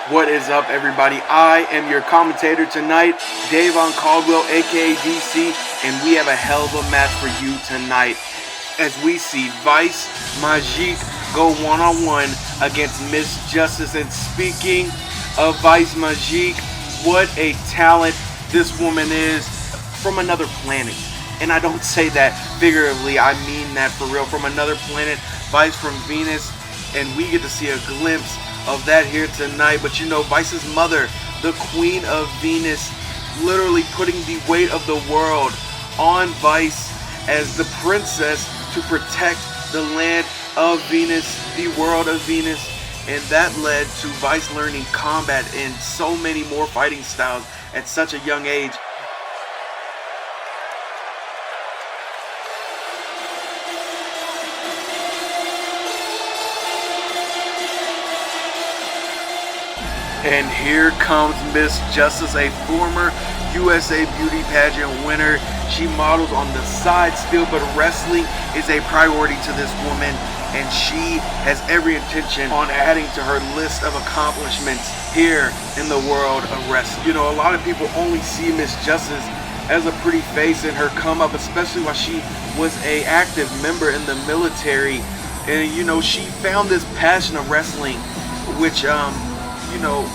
What is up, everybody? I am your commentator tonight, Davon Caldwell, aka DC, and we have a hell of a match for you tonight as we see Vice Magique go one-on-one against Miss Justice. And speaking of Vice Magique, what a talent this woman is, from another planet. And I don't say that figuratively, I mean that for real, from another planet. Vice from Venus, and we get to see a glimpse of that here tonight. But you know, Vice's mother, the Queen of Venus, literally putting the weight of the world on Vice as the princess to protect the land of Venus, the world of Venus. And that led to Vice learning combat and so many more fighting styles at such a young age. And here comes Miss Justice, a former USA Beauty Pageant winner. She models on the side still, but wrestling is a priority to this woman, and she has every intention on adding to her list of accomplishments here in the world of wrestling. You know, a lot of people only see Miss Justice as a pretty face in her come up, especially while she was an active member in the military. And you know, she found this passion of wrestling, which you know,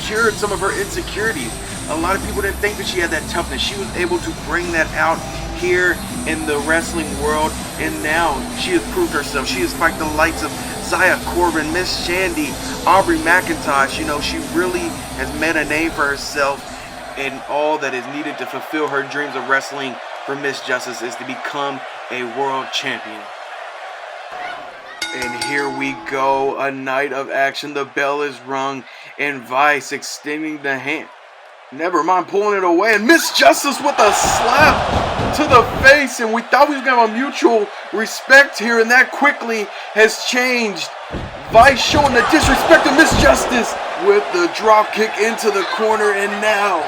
cured some of her insecurities. A lot of people didn't think that she had that toughness. She was able to bring that out here in the wrestling world, and now she has proved herself. She has fight the likes of Zaya Corbin, Miss Shandy, Aubrey McIntosh. You know, she really has made a name for herself, and all that is needed to fulfill her dreams of wrestling for Miss Justice is to become a world champion. And here we go, a night of action. The bell is rung, and Vice extending the hand. Never mind, pulling it away, and Miss Justice with a slap to the face. And we thought we was gonna have a mutual respect here, and that quickly has changed. Vice showing the disrespect to Miss Justice with the drop kick into the corner, and now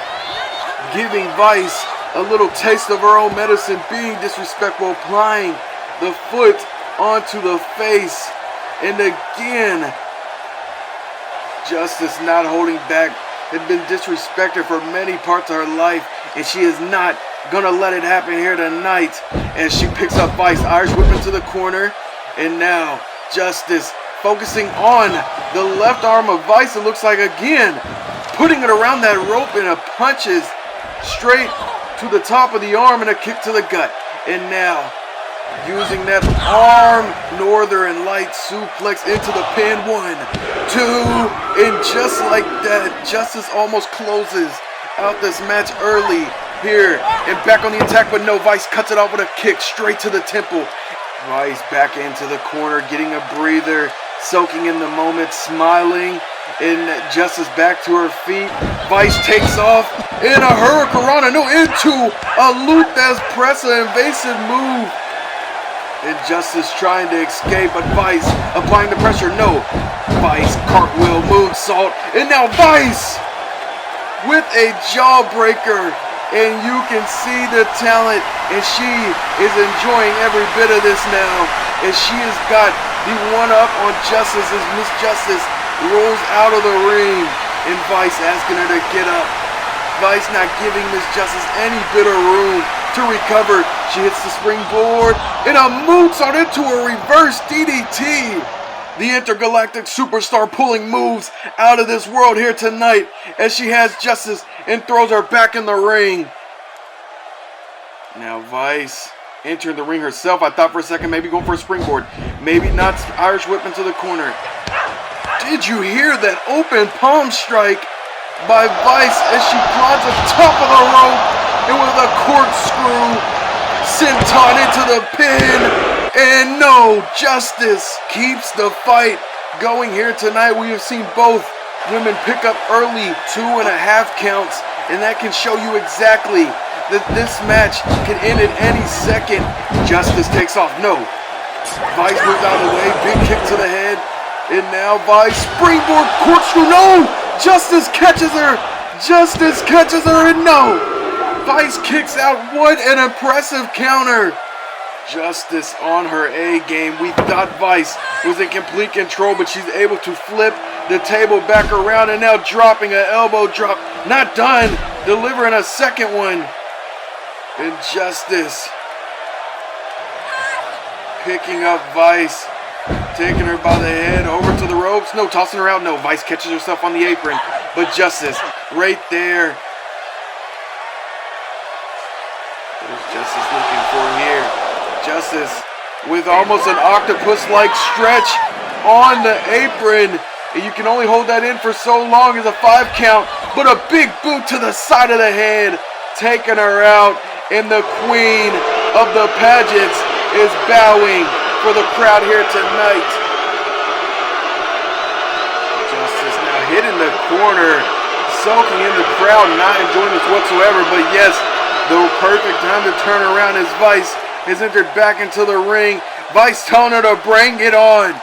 giving Vice a little taste of her own medicine, being disrespectful, applying the foot onto the face. And again, Justice not holding back, had been disrespected for many parts of her life, and she is not gonna let it happen here tonight. As she picks up Vice, Irish whip into the corner, and now Justice focusing on the left arm of Vice. It looks like, again, putting it around that rope, and a punches straight to the top of the arm and a kick to the gut. And now using that arm Northern Light suplex into the pin. 1, 2, and just like that, Justice almost closes out this match early here and back on the attack, but no, Vice cuts it off with a kick straight to the temple. Vice back into the corner, getting a breather, soaking in the moment, smiling, and Justice back to her feet. Vice takes off in a hurricanrana, no, into a Luthez press, an invasive move. And Justice trying to escape, but Vice applying the pressure. No. Vice cartwheel moonsault. And now Vice with a jawbreaker. And you can see the talent. And she is enjoying every bit of this now. And she has got the one-up on Justice as Miss Justice rolls out of the ring. And Vice asking her to get up. Vice not giving Miss Justice any bit of room to recover. She hits the springboard and a moonsault into a reverse DDT. The intergalactic superstar pulling moves out of this world here tonight as she has Justice and throws her back in the ring. Now Vice entering the ring herself. I thought for a second maybe going for a springboard. Maybe not. Irish whip into the corner. Did you hear that open palm strike by Vice as she prods the top of the rope, and with a corkscrew senton into the pin. And no, Justice keeps the fight going here tonight. We have seen both women pick up early 2.5 counts, and that can show you exactly that this match can end at any second. Justice takes off. No. Vice moves out of the way. Big kick to the head. And now Vice springboard corkscrew. No! Justice catches her. Justice catches her, and no! Vice kicks out. What an impressive counter. Justice on her A game. We thought Vice was in complete control, but she's able to flip the table back around and now dropping an elbow drop. Not done. Delivering a second one. And Justice picking up Vice. Taking her by the head over to the ropes. No, tossing her out. No, Vice catches herself on the apron. But Justice right there. What is Justice looking for here? Justice with almost an octopus-like stretch on the apron. And you can only hold that in for so long as a 5 count. But a big boot to the side of the head. Taking her out. And the queen of the pageants is bowing for the crowd here tonight. Justice now hitting the corner, soaking in the crowd, not enjoying this whatsoever. But yes, the perfect time to turn around as Vice has entered back into the ring. Vice telling her to bring it on.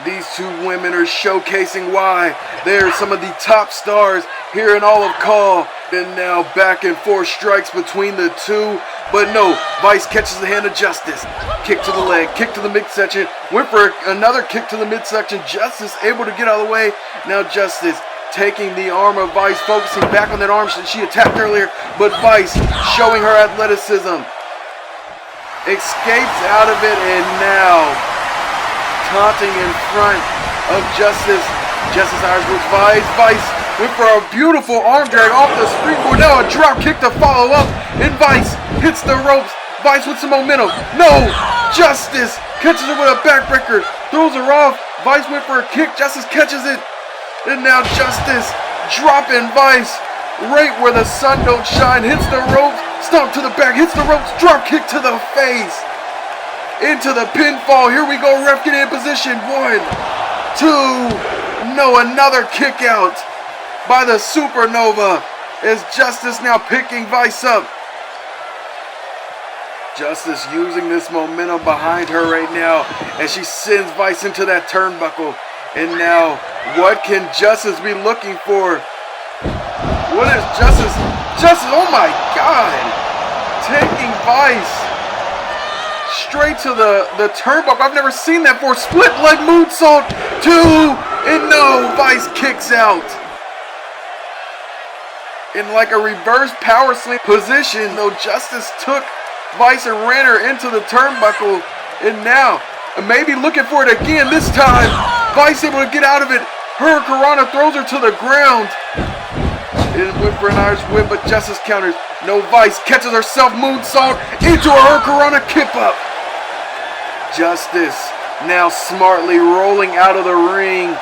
These two women are showcasing why they are some of the top stars here in all of CAW. And now back and forth strikes between the two. But no, Vice catches the hand of Justice. Kick to the leg, kick to the midsection. Went for another kick to the midsection. Justice able to get out of the way. Now Justice taking the arm of Vice, focusing back on that arm that she attacked earlier. But Vice showing her athleticism. Escapes out of it and now taunting in front of Justice. Justice Irish with Vice. Vice went for a beautiful arm drag off the springboard. Now a drop kick to follow up. And Vice hits the ropes. Vice with some momentum. No! Justice catches her with a backbreaker. Throws her off. Vice went for a kick. Justice catches it. And now Justice dropping Vice right where the sun don't shine. Hits the ropes. Stomp to the back. Hits the ropes. Drop kick to the face. Into the pinfall. Here we go. Ref getting in position. 1, 2. No, another kick out by the Supernova as Justice now picking Vice up. Justice using this momentum behind her right now as she sends Vice into that turnbuckle. And now, what can Justice be looking for? What is Justice? Justice, oh my God! Taking Vice straight to the turnbuckle. I've never seen that before. Split leg moonsault. 2, and no, Vice kicks out. In like a reverse power slam position, though, Justice took Vice and ran her into the turnbuckle. And now, maybe looking for it again this time. Vice able to get out of it. Hurricanrana throws her to the ground. It went for an Irish whip, but Justice counters. No, Vice catches herself moonsault into a Hurricanrana kip up. Justice now smartly rolling out of the ring,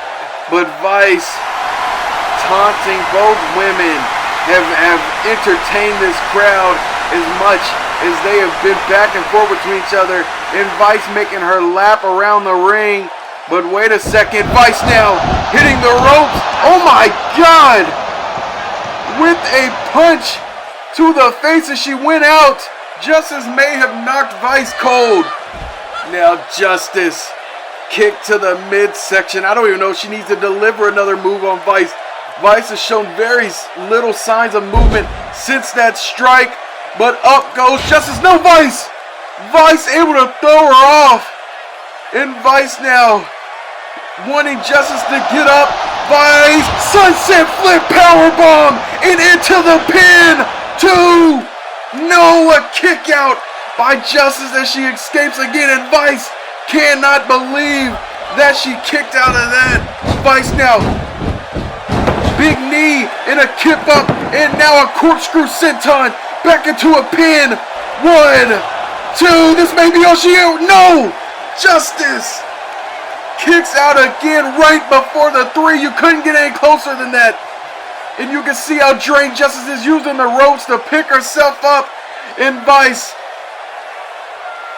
but Vice taunting both women have entertained this crowd as much as they have been back and forth between each other, and Vice making her lap around the ring. But wait a second, Vice now hitting the ropes. Oh my God! With a punch to the face as she went out. Justice may have knocked Vice cold. Now Justice kick to the midsection. I don't even know if she needs to deliver another move on Vice. Vice has shown very little signs of movement since that strike. But up goes Justice. No, Vice! Vice able to throw her off. And Vice now wanting Justice to get up. Vice, sunset flip powerbomb and into the pin. 2. No, a kick out by Justice as she escapes again. And Vice cannot believe that she kicked out of that. Vice now, big knee and a kip up. And now a corkscrew senton. Back into a pin. 1, 2. This may be all she ever. No! Justice kicks out again right before the 3. You couldn't get any closer than that. And you can see how drained Justice is using the ropes to pick herself up. And Vice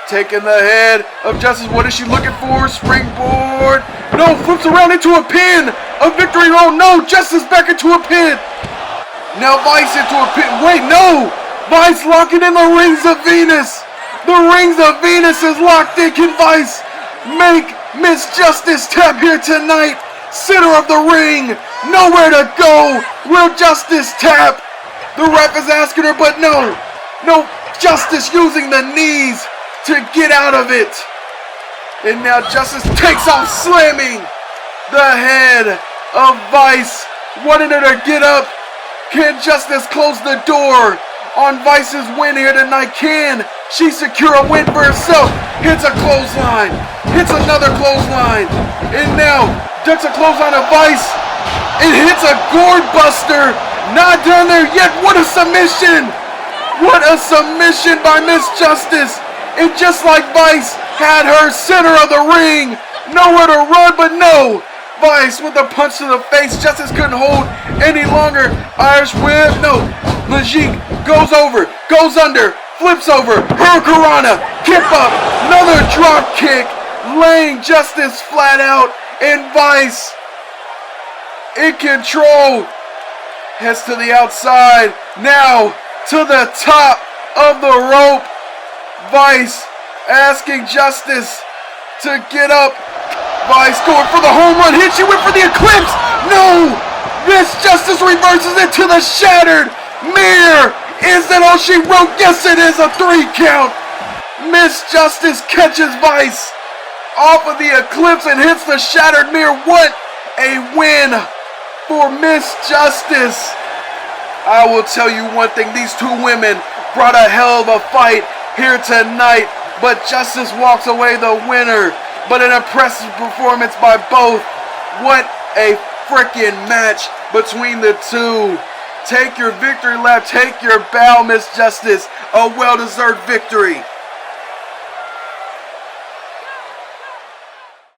taking the head of Justice. What is she looking for? Springboard. No, flips around into a pin. A victory roll. No, Justice back into a pin. Now Vice into a pin. Wait, no. Vice locking in the Rings of Venus. The Rings of Venus is locked in. Can Vice make Miss Justice tap here tonight? Center of the ring. Nowhere to go. Will Justice tap? The ref is asking her, but no. No, Justice using the knees to get out of it. And now Justice takes off slamming the head of Vice, wanting her to get up. Can Justice close the door on Vice's win here tonight? Can she secure a win for herself? Hits a clothesline, hits another clothesline, and now ducks a clothesline of Vice. It hits a gourd buster. Not done there yet. What a submission! What a submission by Miss Justice. And just like Vice had her center of the ring, nowhere to run, but no. Vice with a punch to the face. Justice couldn't hold any longer. Irish whip. No. Magique goes over, goes under, flips over. Hurricanrana. Kip up. Another drop kick. Laying Justice flat out. And Vice in control. Heads to the outside. Now to the top of the rope. Vice asking Justice to get up. Vice going for the home run hit. She went for the eclipse. No! Miss Justice reverses it to the shattered mirror. Is that all she wrote? Yes, it is a 3 count. Miss Justice catches Vice off of the eclipse and hits the shattered mirror. What a win for Miss Justice. I will tell you one thing. These two women brought a hell of a fight here tonight, but Justice walks away the winner. But an impressive performance by both. What a freaking match between the two. Take your victory lap. Take your bow, Miss Justice. A well-deserved victory.